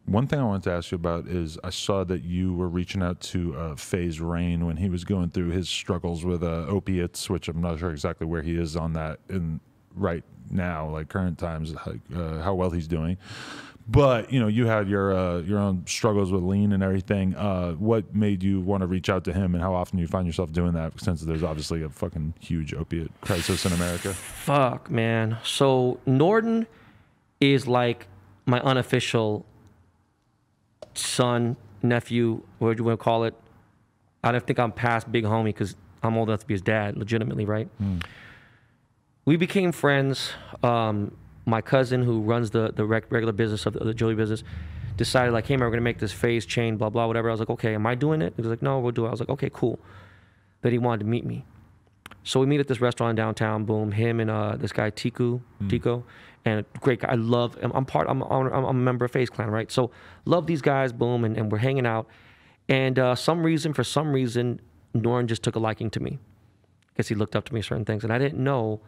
One thing I wanted to ask you about is I saw that you were reaching out to Faze Rain when he was going through his struggles with opiates, which I'm not sure exactly where he is on that in right now, like current times, how well he's doing. But you know, you had your own struggles with lean and everything. What made you want to reach out to him, and how often do you find yourself doing that? Since there's obviously a fucking huge opiate crisis in America. Fuck, man. So Norton is like my unofficial son, nephew, what do you want to call it? I don't think I'm past big homie because I'm old enough to be his dad, legitimately, right? We became friends. My cousin, who runs the regular business of the jewelry business, decided like, hey man, we're gonna make this Faze chain, blah blah, whatever. I was like, okay, am I doing it? He was like, no, we'll do it. I was like, okay, cool. That he wanted to meet me. So we meet at this restaurant in downtown. Boom, him and this guy Tico, and a great guy. I love him. I'm a member of Faze Clan, right? So love these guys. Boom, and we're hanging out. And for some reason, Norton just took a liking to me. I guess he looked up to me certain things, and I didn't know.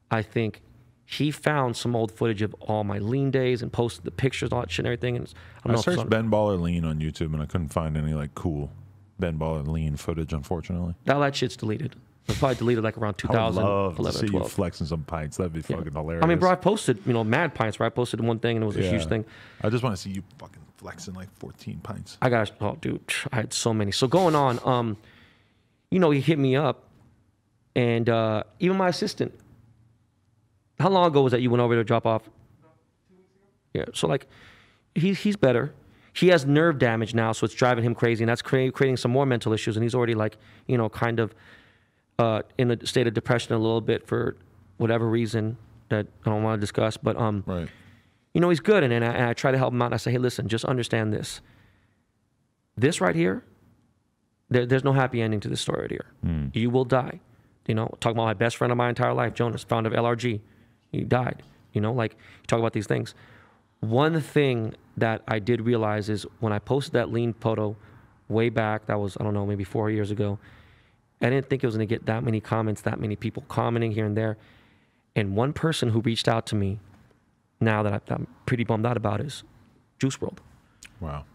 I think he found some old footage of all my lean days and posted the pictures, all that shit and everything. And I searched Ben Baller lean on YouTube, and I couldn't find any like cool Ben Baller lean footage, unfortunately. All that shit's deleted. It was probably deleted like around 2011, I would love to see 12. you flexing some pints. That'd be fucking hilarious. I mean, bro, I posted, mad pints, right? I posted one thing and it was a huge thing. I just want to see you fucking flexing like 14 pints. Oh, dude, I had so many. So going on, he hit me up, and even my assistant. How long ago was that you went over to drop off? 2 weeks ago. Yeah, so like, he's better. He has nerve damage now, so it's driving him crazy, and that's creating some more mental issues, and he's already like, kind of in a state of depression a little bit for whatever reason that I don't want to discuss, but right. He's good, and I try to help him out, and I say, hey, listen, just understand this. This right here, there's no happy ending to this story right here. You will die. Talking about my best friend of my entire life, Jonas, founder of LRG. He died. You talk about these things. One thing that I did realize is when I posted that lean photo way back, that was, I don't know, maybe 4 years ago, I didn't think it was going to get that many comments, that many people commenting here and there. And one person who reached out to me now that I'm pretty bummed out about is Juice Wrld. Wow.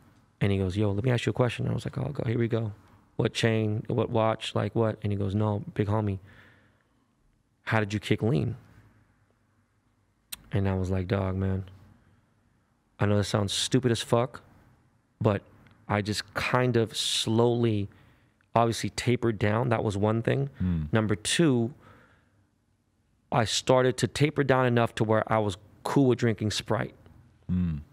And he goes, yo, let me ask you a question. And I was like, oh, here we go. What chain, what watch, like what? And he goes, no, big homie, how did you kick lean? And I was like, dog, man, I know this sounds stupid as fuck, but I just kind of slowly, obviously tapered down. That was one thing. Number two, I started to taper down enough to where I was cool with drinking Sprite.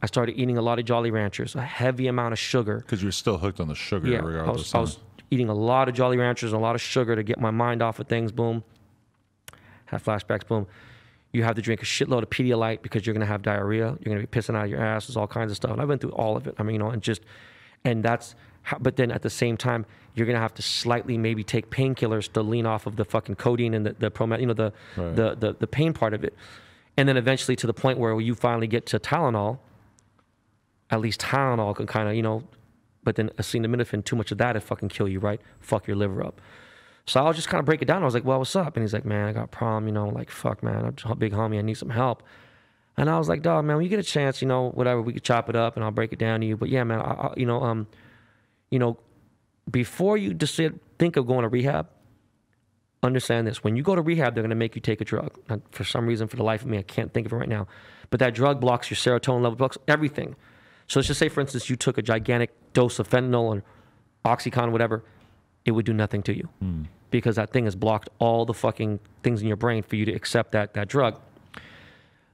I started eating a lot of Jolly Ranchers, a heavy amount of sugar. Because you're still hooked on the sugar, regardless. I was eating a lot of Jolly Ranchers and a lot of sugar to get my mind off of things. Boom. Have flashbacks. Boom. You have to drink a shitload of Pedialyte because you're going to have diarrhea. You're going to be pissing out of your ass. There's all kinds of stuff. And I went through all of it. I mean, and that's how, but then at the same time, you're going to have to slightly maybe take painkillers to lean off of the fucking codeine and the pain part of it. And then eventually to the point where you finally get to Tylenol. At least Tylenol can kind of, but then acetaminophen, too much of that, it fucking kill you, right? Fuck your liver up. So I'll just kind of break it down. I was like, well, what's up? And he's like, man, I got a problem, like, fuck, man, I'm a big homie, I need some help. And I was like, dog, man, when you get a chance, whatever, we could chop it up and I'll break it down to you. But yeah, man, before you just think of going to rehab, understand this. When you go to rehab, they're going to make you take a drug. And for some reason, for the life of me, I can't think of it right now. But that drug blocks your serotonin level, blocks everything. So let's just say, for instance, you took a gigantic dose of fentanyl or Oxycontin, whatever, it would do nothing to you. Because that thing has blocked all the fucking things in your brain for you to accept that drug.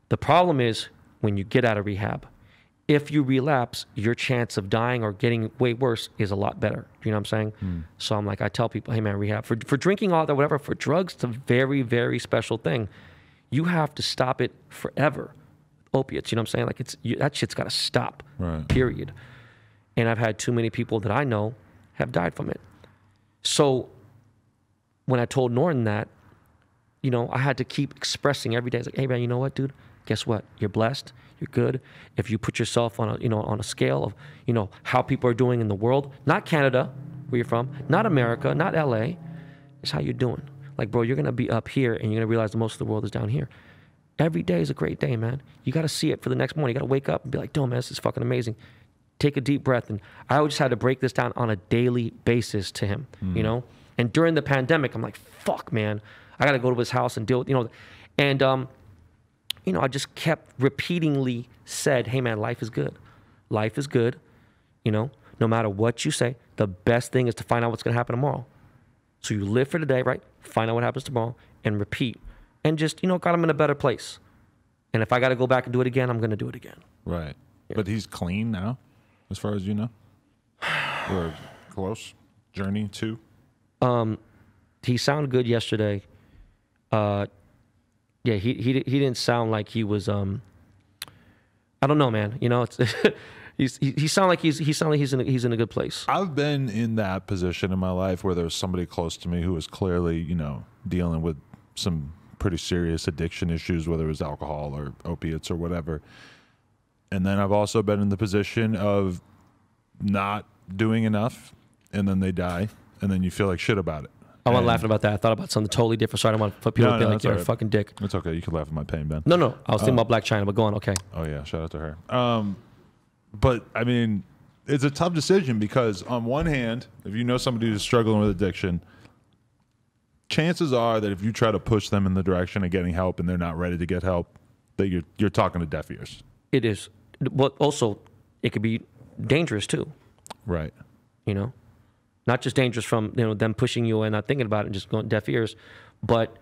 The problem is when you get out of rehab, if you relapse, your chance of dying or getting way worse is a lot better. You know what I'm saying? So I'm like, I tell people, hey man, rehab, for drinking all that, whatever, for drugs, it's a very, very special thing. You have to stop it forever. Opiates, you know what I'm saying? Like that shit's got to stop, right. Period. And I've had too many people that I know have died from it. So when I told Norton that, I had to keep expressing every day. It's like, hey man, you know what, dude? Guess what? You're blessed. You're good. If you put yourself on on a scale of, how people are doing in the world, not Canada, where you're from, not America, not LA, it's how you're doing. Like, bro, you're going to be up here and you're going to realize that most of the world is down here. Every day is a great day, man. You got to see it for the next morning. You got to wake up and be like, damn, man, this is fucking amazing. take a deep breath. And I just had to break this down on a daily basis to him, you know? And during the pandemic, I'm like, fuck, man, I got to go to his house and deal with, you know, and, you know, I just kept repeatedly said, hey, man, life is good. Life is good. You know, no matter what you say, the best thing is to find out what's going to happen tomorrow. So you live for today, right? Find out what happens tomorrow and repeat. And just, you know, got him in a better place. And if I got to go back and do it again, I'm going to do it again. Right. Yeah. But he's clean now, as far as you know? Or close? Journey to? He sounded good yesterday. Yeah, he didn't sound like he was, I don't know, man. You know, it's he sound like he's in a good place. I've been in that position in my life where there was somebody close to me who was clearly, you know, dealing with some pretty serious addiction issues, whether it was alcohol or opiates or whatever. And then I've also been in the position of not doing enough, and then they die, and then you feel like shit about it. I wasn't laughing about that. I thought about something totally different. So I don't want to put people like you're a fucking dick. It's okay. You can laugh at my pain, Ben. No. I was thinking about Black China, but go on. Okay. Oh yeah, shout out to her. But I mean, it's a tough decision because on one hand, if you know somebody who's struggling with addiction, chances are that if you try to push them in the direction of getting help and they're not ready to get help, that you're talking to deaf ears. It is. But also, it could be dangerous too. Right. You know? Not just dangerous from, you know, them pushing you and not thinking about it and just going deaf ears, but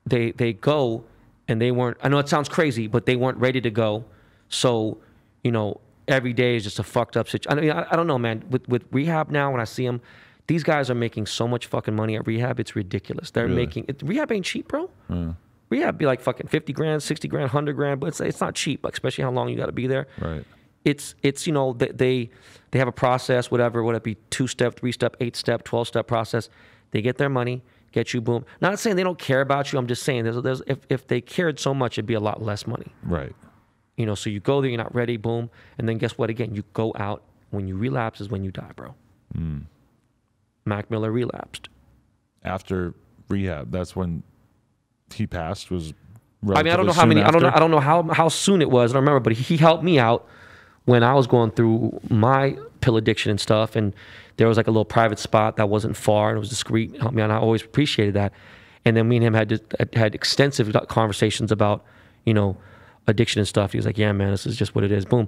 they go and they weren't, I know it sounds crazy, but they weren't ready to go. So, you know, every day is just a fucked up situation. I mean, I don't know, man. With rehab now, when I see them, these guys are making so much fucking money at rehab. It's ridiculous. They're making, rehab ain't cheap, bro. Rehab be like fucking 50 grand, 60 grand, 100 grand, but it's not cheap, like, especially how long you got to be there. Right. It's you know, they have a process, whatever, would it be 2-step, 3-step, 8-step, 12-step process. They get their money, get you, boom. Not saying they don't care about you. I'm just saying if they cared so much, it'd be a lot less money. Right. You know, so you go there, you're not ready, boom. And then guess what? Again, you go out. When you relapse is when you die, bro. Mac Miller relapsed. After rehab, that's when he passed, was I mean, I don't know how many, after? I don't know how soon it was. I don't remember, but he helped me out when I was going through my pill addiction and stuff, and there was like a little private spot that wasn't far and it was discreet. Helped me out, and I always appreciated that. And then me and him had extensive conversations about, you know, addiction and stuff. He was like, yeah, man, this is just what it is, boom.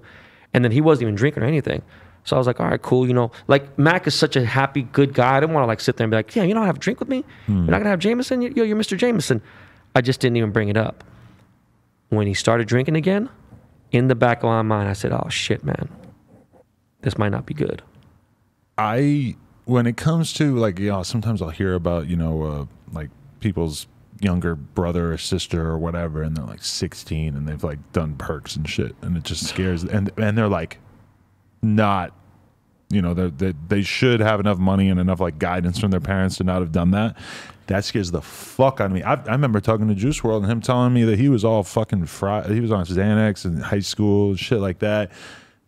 And then he wasn't even drinking or anything. So I was like, all right, cool, you know. Like, Mac is such a happy, good guy. I didn't want to like sit there and be like, yeah, you don't have a drink with me? You're not going to have Jameson? You're Mr. Jameson. I just didn't even bring it up. When he started drinking again, in the back of my mind, I said, oh, shit, man. This might not be good. When it comes to, like, you know, sometimes I'll hear about, you know, like people's younger brother or sister or whatever, and they're like 16 and they've like done perks and shit, and it just scares, and they're like not, you know, they should have enough money and enough like guidance from their parents to not have done that. That scares the fuck out of me. I remember talking to Juice Wrld and him telling me that he was all fucking fried. He was on Xanax in high school and shit like that.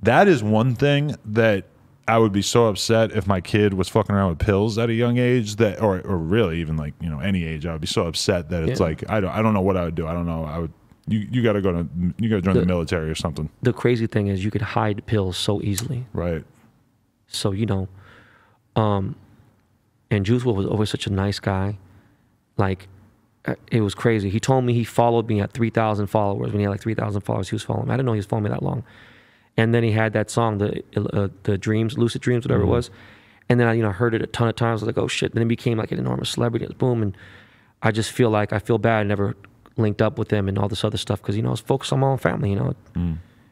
That is one thing that I would be so upset if my kid was fucking around with pills at a young age, that, or really even like, you know, any age. I would be so upset that it's like, I don't know what I would do. I don't know. I would, you got to join the military or something. The crazy thing is you could hide pills so easily. Right. So, you know, and Juice Wrld was always such a nice guy. Like, it was crazy. He told me he followed me at 3,000 followers. When he had like 3,000 followers, he was following me. I didn't know he was following me that long. And then he had that song, the Dreams, Lucid Dreams, whatever it was. And then I, you know, heard it a ton of times. I was like, oh shit. Then he became like an enormous celebrity. Boom. And I just feel like, I feel bad I never linked up with him and all this other stuff, because, you know, I was focused on my own family, you know.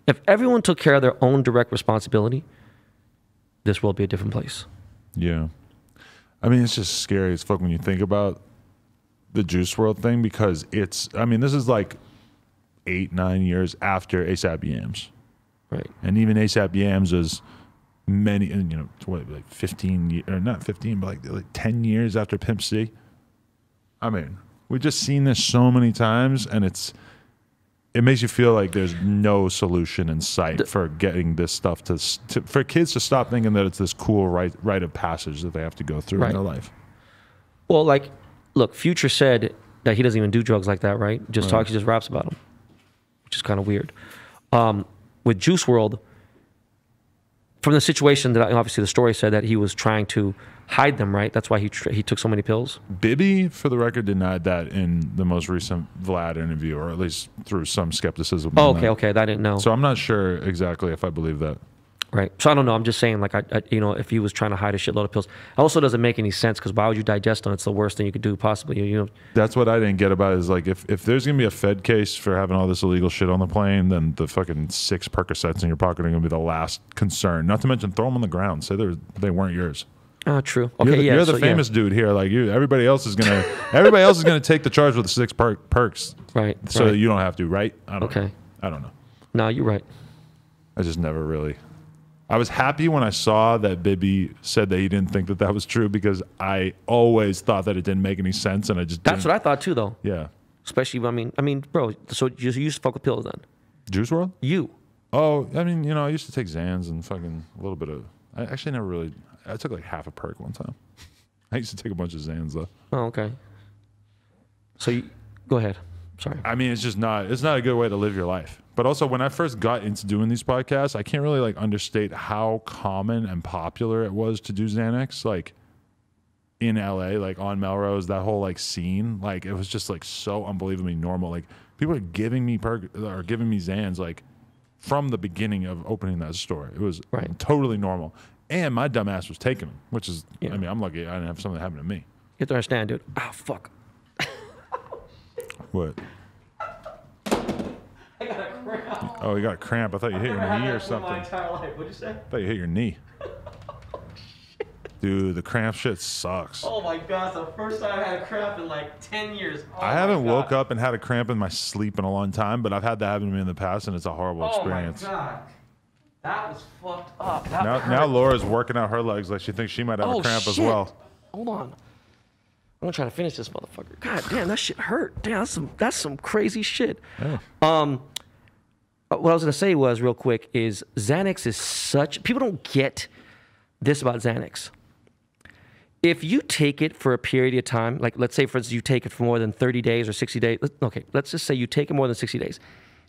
If everyone took care of their own direct responsibility, this world would be a different place. Yeah. I mean, it's just scary as fuck when you think about the Juice Wrld thing, because it's, I mean, this is like 8-9 years after ASAP Yams. Right. And even ASAP Yams is many, you know, what, like 15, or not 15, but like 10 years after Pimp C. I mean, we've just seen this so many times, and it makes you feel like there's no solution in sight for getting this stuff for kids to stop thinking that it's this cool rite of passage that they have to go through in their life. Well, like, look, Future said that he doesn't even do drugs like that, right? Just talks, he just raps about them, which is kind of weird. With Juice Wrld, from the situation that obviously the story said that he was trying to hide them, right? That's why he took so many pills. Bibby, for the record, denied that in the most recent Vlad interview, or at least through some skepticism. Oh, okay, I didn't know. So I'm not sure exactly if I believe that. Right. So I don't know. I'm just saying, like, I if he was trying to hide a shitload of pills, it also doesn't make any sense because why would you digest them? It's the worst thing you could do possibly. You know. That's what I didn't get about it, is like if there's gonna be a Fed case for having all this illegal shit on the plane, then the fucking 6 Percocets in your pocket are gonna be the last concern. Not to mention throw them on the ground. Say they weren't yours. True. Okay, you're the famous dude here. Like you, everybody else is gonna take the charge with the 6 perks. Right. So right. you don't have to, right? I don't know. No, you're right. I just never really. I was happy when I saw that Bibby said that he didn't think that was true, because I always thought that it didn't make any sense, and I just That's what I thought too, though. Yeah. Especially, I mean, bro. So you used to fuck with pills then? Juice Wrld? You? Oh, I mean, I used to take Xans and fucking a little bit of. I actually never really. I took like half a perk one time. I used to take a bunch of Xans though. Oh, okay. So you go ahead. Sorry. I mean, it's not a good way to live your life. But also, when I first got into doing these podcasts, I can't really like understate how common and popular it was to do Xanax, like in LA, like on Melrose, that whole like scene, like it was just like so unbelievably normal. Like people are giving me Xans like from the beginning of opening that store. It was totally normal, and my dumb ass was taking them, which is, I mean, I'm lucky I didn't have something happen to me. You have to understand, dude. Ah, fuck. What? I got a cramp. Oh, you got a cramp. I thought you hit your knee or something. My entire life. What'd you say? I thought you hit your knee. Dude, the cramp shit sucks. Oh my god, it's the first time I've had a cramp in like 10 years. Oh, I haven't woke up and had a cramp in my sleep in a long time, but I've had that happen to me in the past, and it's a horrible experience. Oh my god. That was fucked up. Now Laura's working out her legs like she thinks she might have a cramp as well. Hold on. I'm gonna try to finish this motherfucker. God damn, that shit hurt. Damn, that's some crazy shit. Yeah. What I was gonna say was real quick is Xanax is such, people don't get this about Xanax. If you take it for a period of time, like let's say for instance you take it for more than 30 days or 60 days. Okay, let's just say you take it more than 60 days.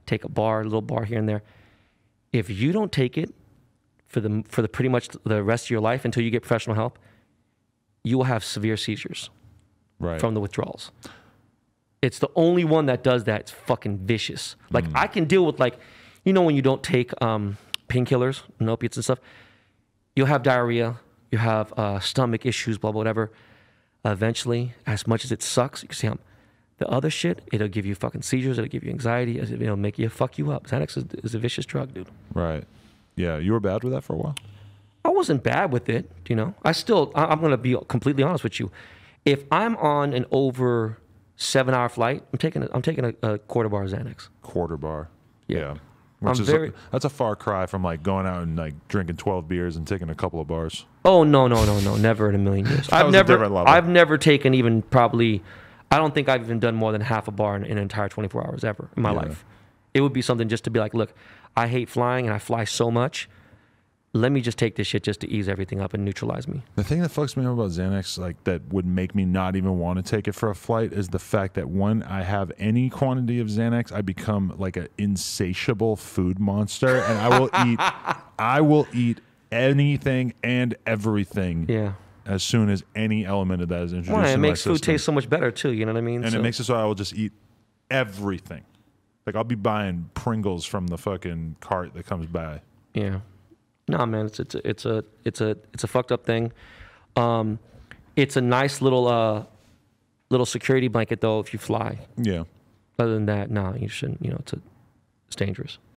Take a little bar here and there. If you don't take it for the pretty much the rest of your life until you get professional help, you will have severe seizures. Right. From the withdrawals. It's the only one that does that. It's fucking vicious. Like I can deal with, like, when you don't take painkillers and opiates and stuff, you'll have diarrhea, you have stomach issues, blah, blah, whatever. Eventually, as much as it sucks, you can see how the other shit, it'll give you fucking seizures, it'll give you anxiety, it'll make you fuck you up. Xanax is a vicious drug, dude. Right. Yeah, you were bad with that for a while? I wasn't bad with it, I'm going to be completely honest with you. If I'm on an over 7-hour flight, I'm taking a quarter bar of Xanax. Quarter bar. Yeah. That's a far cry from like going out and like drinking 12 beers and taking a couple of bars. Oh no, never in a million years. I've never taken even probably, I don't think I've even done more than half a bar in an entire 24 hours ever in my life. It would be something just to be like, look, I hate flying and I fly so much. Let me just take this shit just to ease everything up and neutralize me. The thing that fucks me up about Xanax, like that would make me not even want to take it for a flight, is the fact that when I have any quantity of Xanax, I become like an insatiable food monster, and I will eat anything and everything. Yeah. As soon as any element of that is introduced. Well, it in my makes food system. taste so much better too. You know what I mean? And it makes it so I will just eat everything. Like I'll be buying Pringles from the fucking cart that comes by. Yeah. No, man, it's a fucked up thing. It's a nice little security blanket though if you fly. Yeah. Other than that, no, you shouldn't. It's dangerous.